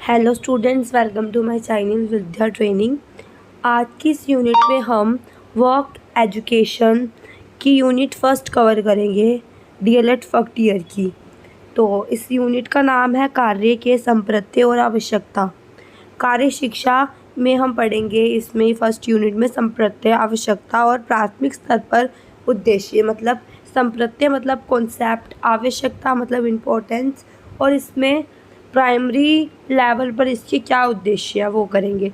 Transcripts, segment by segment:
Hello students, welcome to my channel Vidya training. आज की इस यूनिट में हम वर्क एजुकेशन की यूनिट फर्स्ट कवर करेंगे, डीएलएड फर्स्ट ईयर की। तो इस यूनिट का नाम है कार्य के संप्रत्य और आवश्यकता। कार्य शिक्षा में हम पढ़ेंगे इसमें फर्स्ट यूनिट में संप्रत्य, आवश्यकता और प्राथमिक स्तर पर उद्देश्य। मतलब संप्रत्य मतलब कॉन्सेप्ट, आवश्यकता मतलब इम्पोर्टेंस, और इसमें प्राइमरी लेवल पर इसके क्या उद्देश्य है वो करेंगे।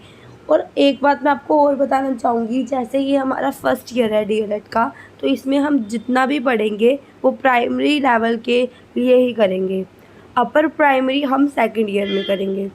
और एक बात मैं आपको और बताना चाहूँगी, जैसे ये हमारा फर्स्ट ईयर है डीएलएड का, तो इसमें हम जितना भी पढ़ेंगे वो प्राइमरी लेवल के लिए ही करेंगे। अपर प्राइमरी हम सेकंड ईयर में करेंगे,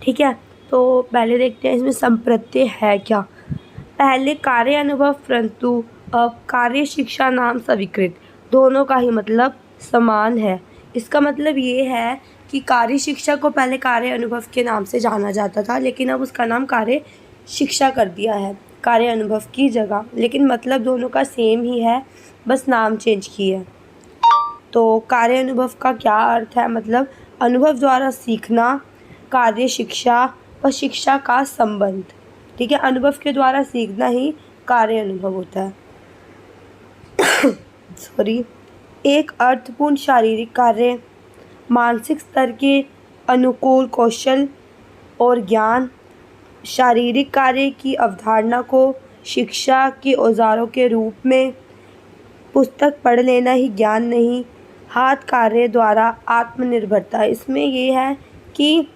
ठीक है। तो पहले देखते हैं इसमें संप्रत्य है क्या। पहले कार्य अनुभव परंतु अब कार्य शिक्षा नाम स्वीकृत, दोनों का ही मतलब समान है। इसका मतलब ये है कि कार्य शिक्षा को पहले कार्य अनुभव के नाम से जाना जाता था, लेकिन अब उसका नाम कार्य शिक्षा कर दिया है कार्य अनुभव की जगह, लेकिन मतलब दोनों का सेम ही है, बस नाम चेंज किया है। तो कार्य अनुभव का क्या अर्थ है, मतलब अनुभव द्वारा सीखना, कार्य शिक्षा व शिक्षा का संबंध, ठीक है। अनुभव के द्वारा सीखना ही कार्य अनुभव होता है। एक अर्थपूर्ण शारीरिक कार्य, मानसिक स्तर के अनुकूल कौशल और ज्ञान। शारीरिक कार्य की अवधारणा को शिक्षा के औजारों के रूप में पुस्तक पढ़ लेना ही ज्ञान नहीं। हाथ कार्य द्वारा आत्मनिर्भरता, इसमें ये है कि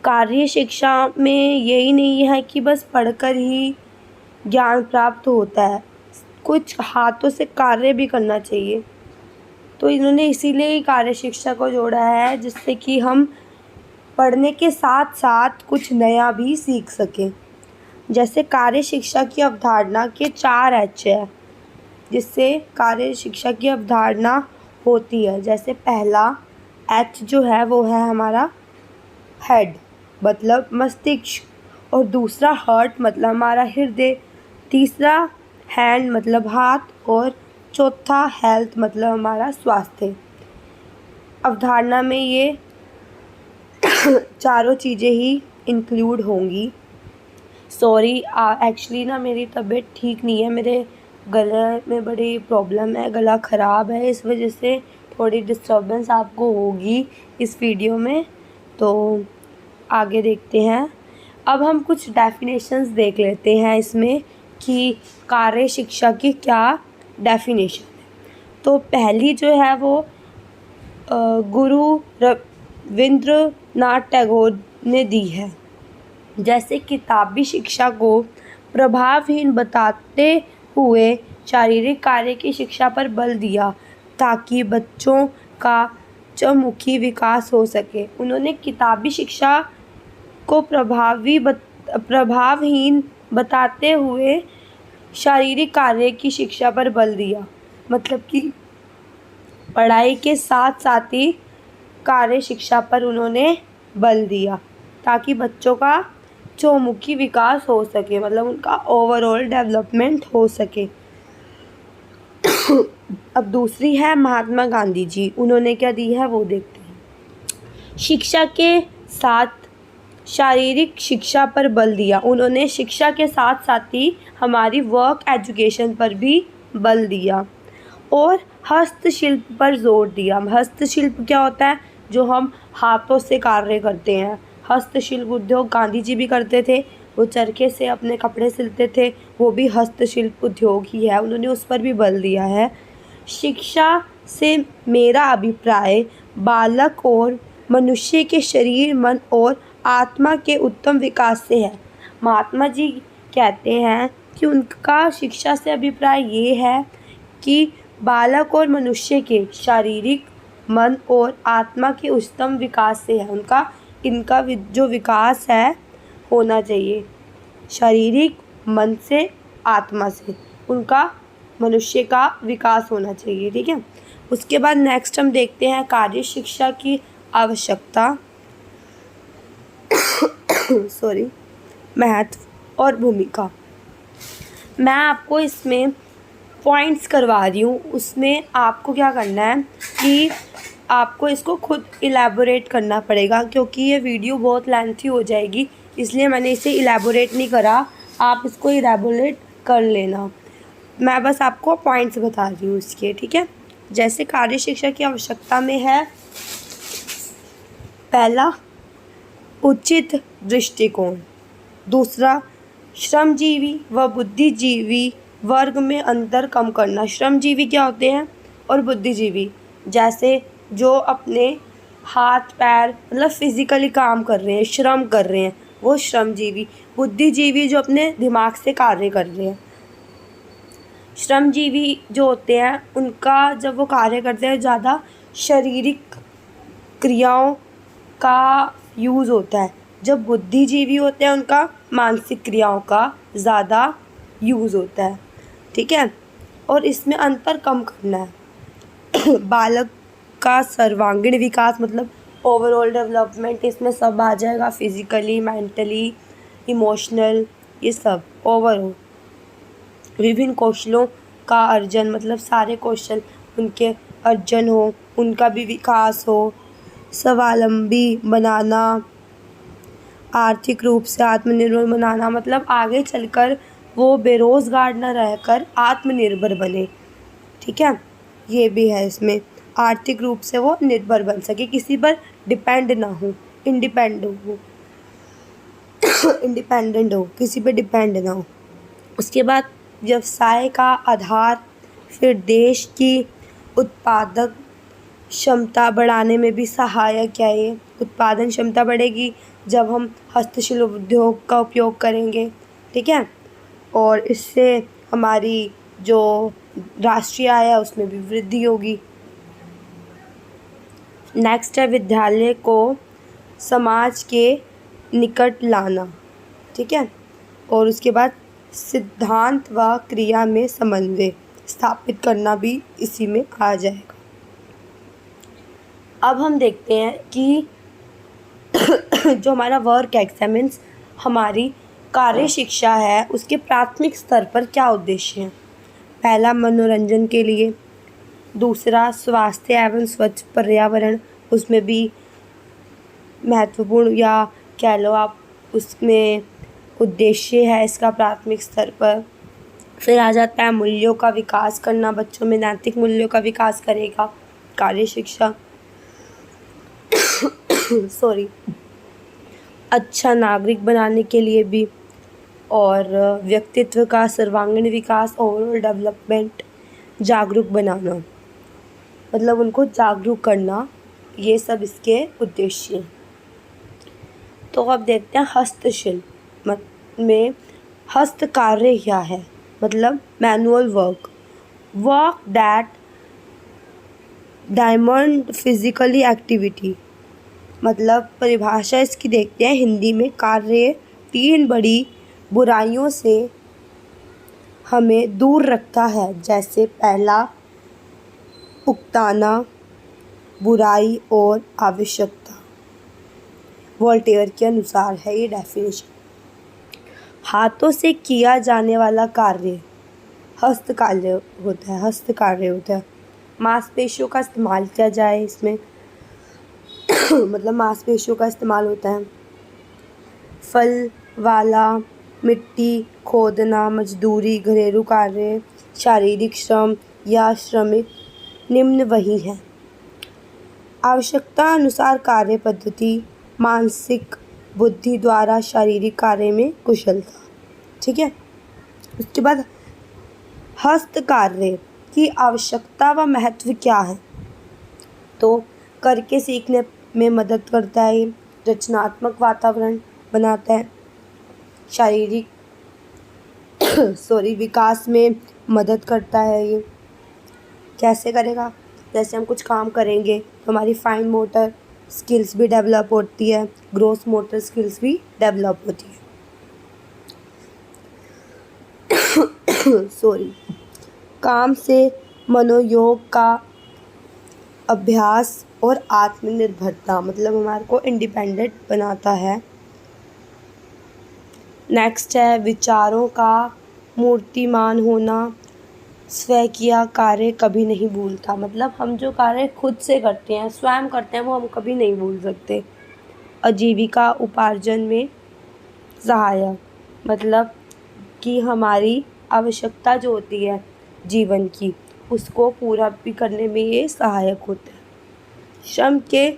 कार्य शिक्षा में यही नहीं है कि बस पढ़कर ही ज्ञान प्राप्त होता है, कुछ हाथों से कार्य भी करना चाहिए। तो इन्होंने इसीलिए ही कार्य शिक्षा को जोड़ा है, जिससे कि हम पढ़ने के साथ साथ कुछ नया भी सीख सकें। जैसे कार्य शिक्षा की अवधारणा के 4 एच है, जिससे कार्य शिक्षा की अवधारणा होती है। जैसे पहला एच जो है वो है हमारा हेड, मतलब मस्तिष्क, और दूसरा हार्ट मतलब हमारा हृदय, तीसरा हैंड मतलब हाथ, और चौथा हेल्थ मतलब हमारा स्वास्थ्य। अवधारणा में ये चारों चीज़ें ही इंक्लूड होंगी। सॉरी, एक्चुअली ना मेरी तबीयत ठीक नहीं है, मेरे गले में बड़ी प्रॉब्लम है, गला ख़राब है, इस वजह से थोड़ी डिस्टर्बेंस आपको होगी इस वीडियो में। तो आगे देखते हैं। अब हम कुछ डेफिनेशंस देख लेते हैं इसमें कि कार्य शिक्षा की क्या डेफिनेशन है। तो पहली जो है वो गुरु रविंद्रनाथ टैगोर ने दी है। जैसे किताबी शिक्षा को प्रभावहीन बताते हुए शारीरिक कार्य की शिक्षा पर बल दिया, ताकि बच्चों का चहुमुखी विकास हो सके। उन्होंने किताबी शिक्षा को प्रभावहीन बताते हुए शारीरिक कार्य की शिक्षा पर बल दिया, मतलब कि पढ़ाई के साथ साथ ही कार्य शिक्षा पर उन्होंने बल दिया, ताकि बच्चों का चहुमुखी विकास हो सके, मतलब उनका ओवरऑल डेवलपमेंट हो सके। अब दूसरी है महात्मा गांधी जी, उन्होंने क्या दी है वो देखते हैं। शिक्षा के साथ शारीरिक शिक्षा पर बल दिया, उन्होंने शिक्षा के साथ साथ ही हमारी वर्क एजुकेशन पर भी बल दिया, और हस्तशिल्प पर जोर दिया। हस्तशिल्प क्या होता है, जो हम हाथों से कार्य करते हैं। हस्तशिल्प उद्योग गांधी जी भी करते थे, वो चरखे से अपने कपड़े सिलते थे, वो भी हस्तशिल्प उद्योग ही है, उन्होंने उस पर भी बल दिया है। शिक्षा से मेरा अभिप्राय बालक और मनुष्य के शरीर, मन और आत्मा के उत्तम विकास से है। महात्मा जी कहते हैं कि उनका शिक्षा से अभिप्राय ये है कि बालक और मनुष्य के शारीरिक, मन और आत्मा के उच्चतम विकास से है। इनका जो विकास है होना चाहिए, शारीरिक, मन से, आत्मा से, उनका मनुष्य का विकास होना चाहिए, ठीक है। उसके बाद नेक्स्ट हम देखते हैं कार्य शिक्षा की आवश्यकता महत्व और भूमिका। मैं आपको इसमें पॉइंट्स करवा रही हूँ, उसमें आपको क्या करना है कि आपको इसको खुद इलेबोरेट करना पड़ेगा, क्योंकि ये वीडियो बहुत लेंथी हो जाएगी, इसलिए मैंने इसे इलेबोरेट नहीं करा। आप इसको इलेबोरेट कर लेना, मैं बस आपको पॉइंट्स बता रही हूँ इसके, ठीक है। जैसे कार्य शिक्षा की आवश्यकता में है, पहला उचित दृष्टिकोण, दूसरा श्रमजीवी व बुद्धिजीवी वर्ग में अंतर कम करना। श्रमजीवी क्या होते हैं और बुद्धिजीवी, जैसे जो अपने हाथ पैर मतलब फिजिकली काम कर रहे हैं, श्रम कर रहे हैं, वो श्रमजीवी। बुद्धिजीवी जो अपने दिमाग से कार्य कर रहे हैं। श्रमजीवी जो होते हैं उनका जब वो कार्य करते हैं ज़्यादा शारीरिक क्रियाओं का यूज़ होता है, जब बुद्धिजीवी होते हैं उनका मानसिक क्रियाओं का ज़्यादा यूज़ होता है, ठीक है। और इसमें अंतर कम करना है। बालक का सर्वांगीण विकास मतलब ओवरऑल डेवलपमेंट, इसमें सब आ जाएगा, फिजिकली, मेंटली, इमोशनल, ये सब ओवरऑल। विभिन्न कौशलों का अर्जन मतलब सारे कौशल उनके अर्जन हो, उनका भी विकास हो। स्वावलंबी बनाना, आर्थिक रूप से आत्मनिर्भर बनाना मतलब आगे चलकर वो बेरोज़गार न रहकर आत्मनिर्भर बने, ठीक है। ये भी है इसमें, आर्थिक रूप से वो निर्भर बन सके, किसी पर डिपेंड ना हो, इंडिपेंडेंट हो, किसी पर डिपेंड ना हो। उसके बाद व्यवसाय का आधार, फिर देश की उत्पादक क्षमता बढ़ाने में भी सहायक है ये। उत्पादन क्षमता बढ़ेगी जब हम हस्तशिल्प उद्योग का उपयोग करेंगे, ठीक है। और इससे हमारी जो राष्ट्रीय आय है उसमें भी वृद्धि होगी। नेक्स्ट है विद्यालय को समाज के निकट लाना, ठीक है। और उसके बाद सिद्धांत व क्रिया में समन्वय स्थापित करना भी इसी में आ जाएगा। अब हम देखते हैं कि जो हमारा वर्क एक्सपेरिमेंट्स हमारी कार्य शिक्षा है उसके प्राथमिक स्तर पर क्या उद्देश्य हैं। पहला मनोरंजन के लिए, दूसरा स्वास्थ्य एवं स्वच्छ पर्यावरण, उसमें भी महत्वपूर्ण या कह लो आप उसमें उद्देश्य है इसका प्राथमिक स्तर पर। फिर आ जाता है मूल्यों का विकास करना, बच्चों में नैतिक मूल्यों का विकास करेगा कार्य शिक्षा। सॉरी, अच्छा नागरिक बनाने के लिए भी, और व्यक्तित्व का सर्वांगीण विकास, ओवरऑल डेवलपमेंट, जागरूक बनाना मतलब उनको जागरूक करना, ये सब इसके उद्देश्य हैं। तो अब देखते हैं हस्तशिल्प में हस्त कार्य क्या है, मतलब manual work that diamond physically activity, मतलब परिभाषा इसकी देखते हैं हिंदी में। कार्य 3 बड़ी बुराइयों से हमें दूर रखता है, जैसे पहला उकताना, बुराई और आवश्यकता। वोल्टेयर के अनुसार है ये डेफिनेशन। हाथों से किया जाने वाला कार्य हस्त कार्य होता है। मांसपेशियों का इस्तेमाल किया जाए इसमें मतलब मांसपेशियों का इस्तेमाल होता है। फल वाला, मिट्टी खोदना, मजदूरी, घरेलू कार्य, शारीरिक श्रम या श्रमिक, निम्न वही है। आवश्यकता अनुसार कार्य पद्धति, मानसिक बुद्धि द्वारा शारीरिक कार्य में कुशलता, ठीक है। उसके बाद हस्त कार्य की आवश्यकता व महत्व क्या है, तो करके सीखने में मदद करता है, रचनात्मक वातावरण बनाता है, शारीरिक विकास में मदद करता है। ये कैसे करेगा, जैसे हम कुछ काम करेंगे तो हमारी फाइन मोटर स्किल्स भी डेवलप होती है, ग्रोस मोटर स्किल्स भी डेवलप होती है। काम से मनोयोग का अभ्यास और आत्मनिर्भरता, मतलब हमारे को इंडिपेंडेंट बनाता है। नेक्स्ट है विचारों का मूर्तिमान होना, स्वयं किया कार्य कभी नहीं भूलता, मतलब हम जो कार्य खुद से करते हैं, स्वयं करते हैं, वो हम कभी नहीं भूल सकते। आजीविका उपार्जन में सहायक, मतलब कि हमारी आवश्यकता जो होती है जीवन की, उसको पूरा भी करने में ये सहायक होता है। श्रम के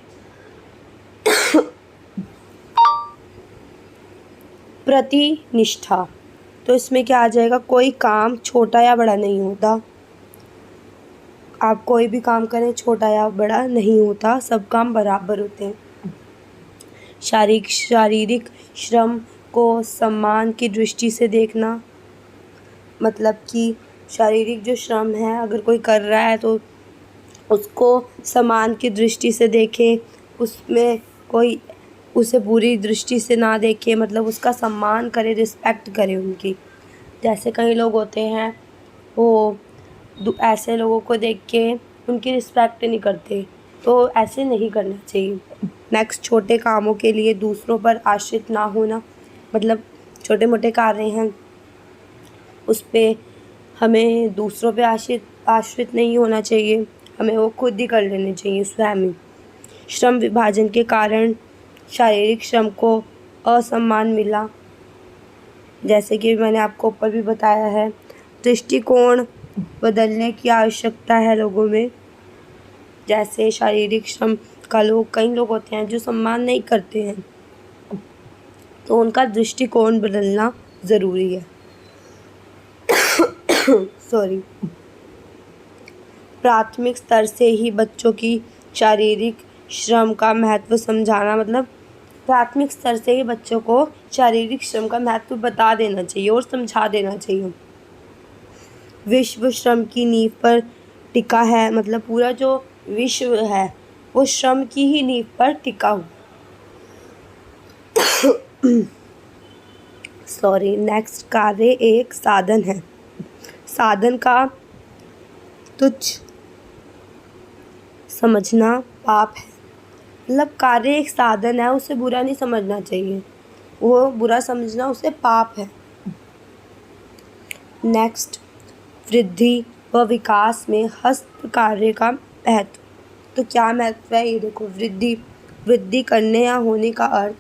प्रति निष्ठा, तो इसमें क्या आ जाएगा, कोई काम छोटा या बड़ा नहीं होता। आप कोई भी काम करें, छोटा या बड़ा नहीं होता, सब काम बराबर होते हैं। शारीरिक श्रम को सम्मान की दृष्टि से देखना, मतलब कि शारीरिक जो श्रम है अगर कोई कर रहा है तो उसको सम्मान की दृष्टि से देखें, उसमें कोई उसे बुरी दृष्टि से ना देखे, मतलब उसका सम्मान करे, रिस्पेक्ट करे उनकी। जैसे कई लोग होते हैं वो ऐसे लोगों को देख के उनकी रिस्पेक्ट नहीं करते, तो ऐसे नहीं करना चाहिए। नेक्स्ट, छोटे कामों के लिए दूसरों पर आश्रित ना होना, मतलब छोटे मोटे कार्य हैं उस पर हमें दूसरों पे आश्रित नहीं होना चाहिए, हमें वो खुद ही कर लेने चाहिए स्वयं ही। श्रम विभाजन के कारण शारीरिक श्रम को असम्मान मिला, जैसे कि मैंने आपको ऊपर भी बताया है। दृष्टिकोण बदलने की आवश्यकता है लोगों में, जैसे शारीरिक श्रम का कई लोग होते हैं जो सम्मान नहीं करते हैं, तो उनका दृष्टिकोण बदलना ज़रूरी है। सॉरी। प्राथमिक स्तर से ही बच्चों की शारीरिक श्रम का महत्व समझाना, मतलब प्राथमिक स्तर से ही बच्चों को शारीरिक श्रम का महत्व बता देना चाहिए और समझा देना चाहिए। विश्व श्रम की नींव पर टिका है, मतलब पूरा जो विश्व है वो श्रम की ही नींव पर टिका हुआ। सॉरी। नेक्स्ट, कार्य एक साधन है, साधन का तुच्छ समझना पाप है, मतलब कार्य एक साधन है, उसे बुरा नहीं समझना चाहिए, वो बुरा समझना उसे पाप है। नेक्स्ट, वृद्धि व विकास में हस्त कार्य का महत्व, तो क्या महत्व है ये देखो। वृद्धि करने या होने का अर्थ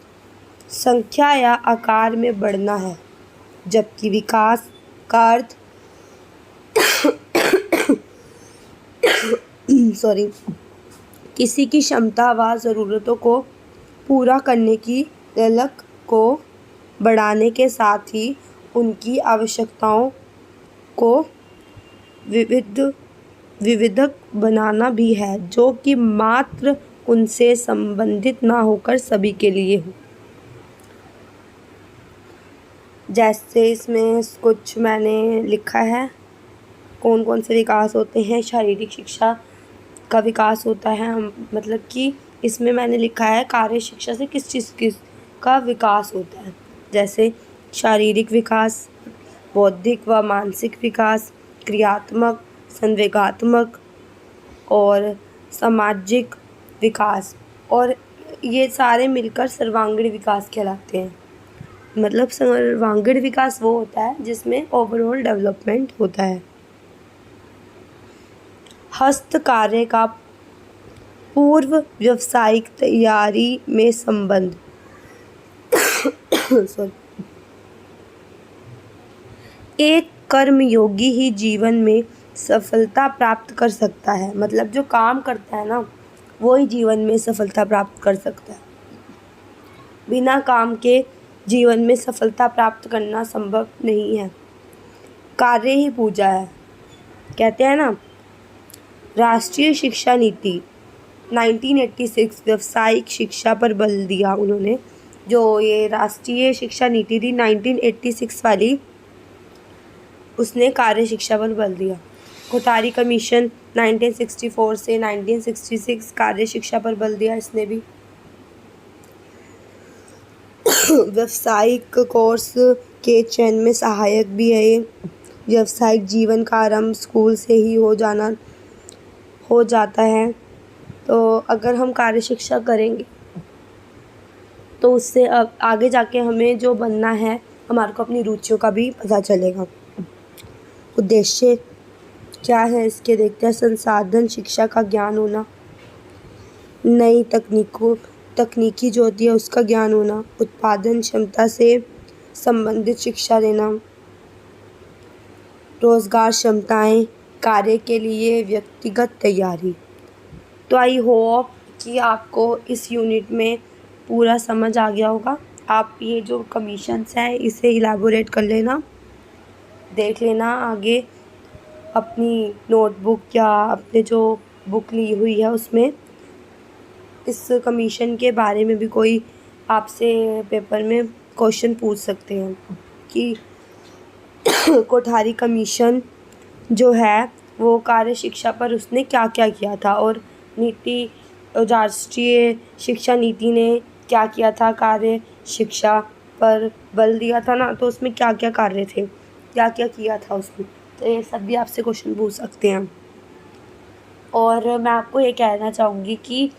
संख्या या आकार में बढ़ना है, जबकि विकास का अर्थ सॉरी किसी की क्षमता व ज़रूरतों को पूरा करने की ललक को बढ़ाने के साथ ही उनकी आवश्यकताओं को विविधक बनाना भी है, जो कि मात्र उनसे संबंधित ना होकर सभी के लिए हो। जैसे इसमें कुछ मैंने लिखा है कौन कौन से विकास होते हैं। शारीरिक शिक्षा का विकास होता है, मतलब कि इसमें मैंने लिखा है कार्य शिक्षा से किस चीज़ का विकास होता है, जैसे शारीरिक विकास, बौद्धिक व मानसिक विकास, क्रियात्मक, संवेगात्मक और सामाजिक विकास, और ये सारे मिलकर सर्वांगीण विकास कहलाते हैं। मतलब सर्वांगीण विकास वो होता है जिसमें ओवरऑल डेवलपमेंट होता है। हस्त कार्य का पूर्व व्यावसायिक तैयारी में संबंध एक कर्मयोगी ही जीवन में सफलता प्राप्त कर सकता है, मतलब जो काम करता है ना वो ही जीवन में सफलता प्राप्त कर सकता है। बिना काम के जीवन में सफलता प्राप्त करना संभव नहीं है। कार्य ही पूजा है, कहते हैं ना। राष्ट्रीय शिक्षा नीति 1986 व्यावसायिक शिक्षा पर बल दिया उन्होंने। जो ये राष्ट्रीय शिक्षा नीति थी 1986 वाली, उसने कार्य शिक्षा पर बल दिया। कोठारी कमीशन 1964 से 1966 कार्य शिक्षा पर बल दिया इसने भी। व्यावसायिक कोर्स के चयन में सहायक भी है ये। व्यावसायिक जीवन का आरंभ स्कूल से ही हो जाता है, तो अगर हम कार्य शिक्षा करेंगे तो उससे अब आगे जाके हमें जो बनना है, हमारे को अपनी रुचियों का भी पता चलेगा। उद्देश्य क्या है इसके देखते हैं। संसाधन शिक्षा का ज्ञान होना, नई तकनीकी जो होती है उसका ज्ञान होना, उत्पादन क्षमता से संबंधित शिक्षा लेना, रोजगार क्षमताएं, कार्य के लिए व्यक्तिगत तैयारी। तो आई होप कि आपको इस यूनिट में पूरा समझ आ गया होगा। आप ये जो कमीशंस हैं इसे इलैबोरेट कर लेना, देख लेना आगे अपनी नोटबुक या अपने जो बुक ली हुई है उसमें। इस कमीशन के बारे में भी कोई आपसे पेपर में क्वेश्चन पूछ सकते हैं कि कोठारी कमीशन जो है वो कार्य शिक्षा पर उसने क्या क्या किया था, और राष्ट्रीय शिक्षा नीति ने क्या किया था, कार्य शिक्षा पर बल दिया था ना, तो उसमें क्या क्या कार्य थे, क्या क्या किया था उसमें। तो ये सब भी आपसे क्वेश्चन पूछ सकते हैं। और मैं आपको ये कहना चाहूँगी कि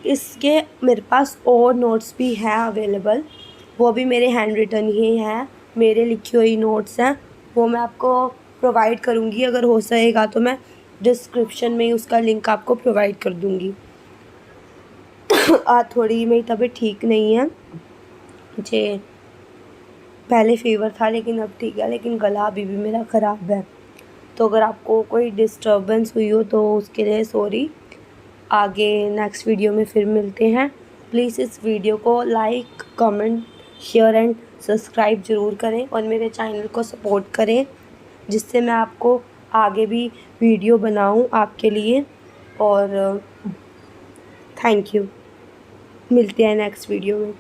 इसके मेरे पास और नोट्स भी हैं अवेलेबल, वो भी मेरे हैंड रिटन ही हैं, मेरे लिखी हुई नोट्स हैं, वो मैं आपको प्रोवाइड करूँगी। अगर हो सकेगा तो मैं डिस्क्रिप्शन में उसका लिंक आपको प्रोवाइड कर दूँगी। आज थोड़ी मेरी तबीयत ठीक नहीं है, मुझे पहले फीवर था लेकिन अब ठीक है, लेकिन गला अभी भी मेरा ख़राब है। तो अगर आपको कोई डिस्टर्बेंस हुई हो तो उसके लिए सॉरी। आगे नेक्स्ट वीडियो में फिर मिलते हैं। प्लीज़ इस वीडियो को like, comment, share and subscribe ज़रूर करें और मेरे चैनल को सपोर्ट करें, जिससे मैं आपको आगे भी वीडियो बनाऊं आपके लिए। और थैंक यू। मिलते हैं नेक्स्ट वीडियो में।